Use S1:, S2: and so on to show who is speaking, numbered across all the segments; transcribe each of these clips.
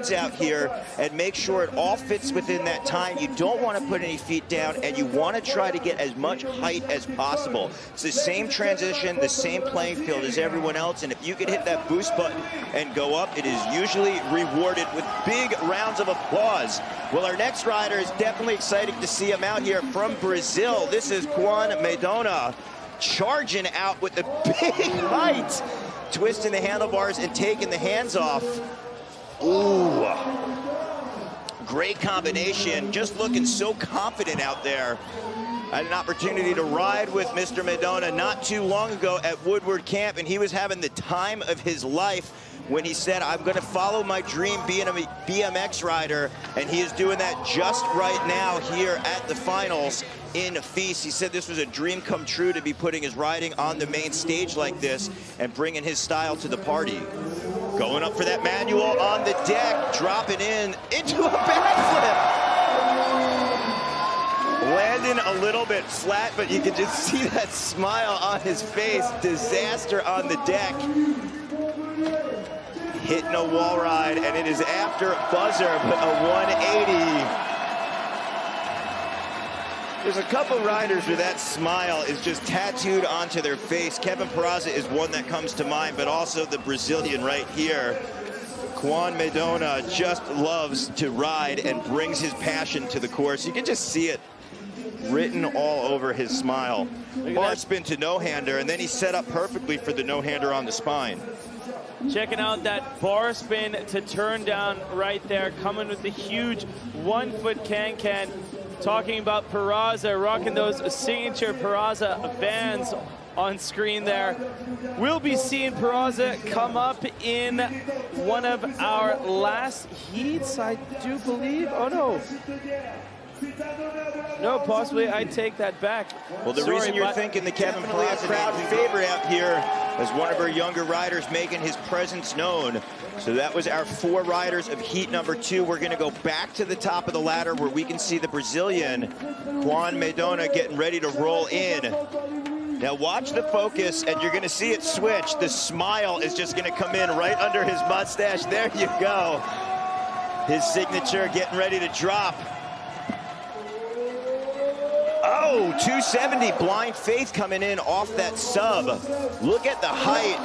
S1: boards out here and make sure it all fits within that time. You don't want to put any feet down, and you want to try to get as much height as possible. It's the same transition, the same playing field as everyone else, and if you can hit that boost button and go up, it is usually rewarded with big rounds of applause. Well, our next rider is definitely exciting to see him out here from Brazil. This is Cauan Madona, charging out with the big height, twisting the handlebars and taking the hands off. Ooh, great combination, just looking so confident out there. I had an opportunity to ride with Mr. Madona not too long ago at Woodward Camp, and he was having the time of his life when he said, I'm going to follow my dream being a BMX rider, and he is doing that just right now here at the finals in FISE. He said this was a dream come true to be putting his riding on the main stage like this and bringing his style to the party. Going up for that manual on the deck, dropping into a backflip. Landing a little bit flat, but you can just see that smile on his face. Disaster on the deck. Hitting a wall ride, and it is after buzzer, but a 180. There's a couple riders where that smile is just tattooed onto their face. Kevin Peraza is one that comes to mind, but also the Brazilian right here. Cauan Madona just loves to ride and brings his passion to the course. You can just see it written all over his smile. Bar spin to no-hander, and then he's set up perfectly for the no-hander on the spine.
S2: Checking out that bar spin to turn down right there, coming with the huge 1-foot can-can. Talking about Peraza, rocking those signature Peraza Vans on screen there. We'll be seeing Peraza come up in one of our last heats, I do believe. Oh no. No, possibly I take that back.
S1: Well, the reason you're thinking the Kevin Peraza crowd favorite out here as one of our younger riders making his presence known. So that was our 4 riders of heat number 2. We're going to go back to the top of the ladder where we can see the Brazilian Cauan Madona getting ready to roll in. Now watch the focus, and you're going to see it switch. The smile is just going to come in right under his mustache. There you go. His signature getting ready to drop. Oh, 270, Blind Faith coming in off that sub. Look at the height.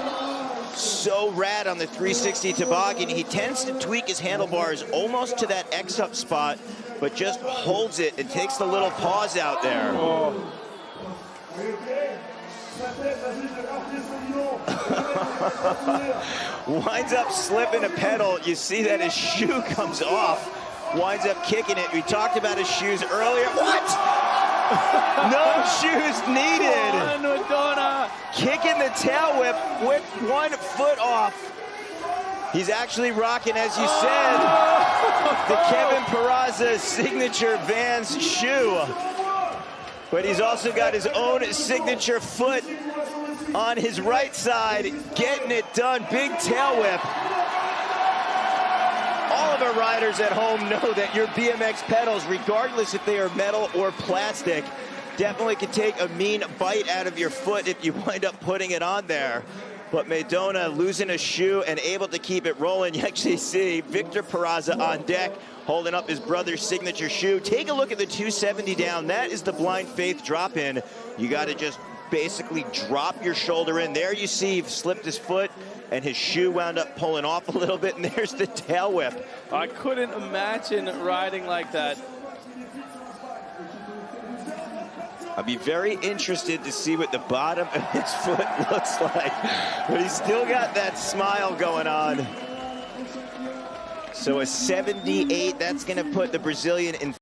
S1: So rad on the 360 toboggan. He tends to tweak his handlebars almost to that X-up spot, but just holds it and takes the little pause out there. Oh. Winds up slipping a pedal. You see that his shoe comes off. Winds up kicking it. We talked about his shoes earlier. What? No shoes needed.
S2: Madona
S1: kicking the tail whip with 1 foot off. He's actually rocking, as you said, the Kevin Peraza signature Vans shoe. But he's also got his own signature foot on his right side, getting it done. Big tail whip. All of our riders at home know that your BMX pedals, regardless if they are metal or plastic, definitely can take a mean bite out of your foot if you wind up putting it on there. But Madona losing a shoe and able to keep it rolling. You actually see Victor Peraza on deck holding up his brother's signature shoe. Take a look at the 270 down. That is the Blind Faith drop in. You got to just basically drop your shoulder in. There you see he slipped his foot, and his shoe wound up pulling off a little bit, and there's the tail whip.
S2: I couldn't imagine riding like that.
S1: I'd be very interested to see what the bottom of his foot looks like, but he's still got that smile going on. So a 78, that's going to put the Brazilian in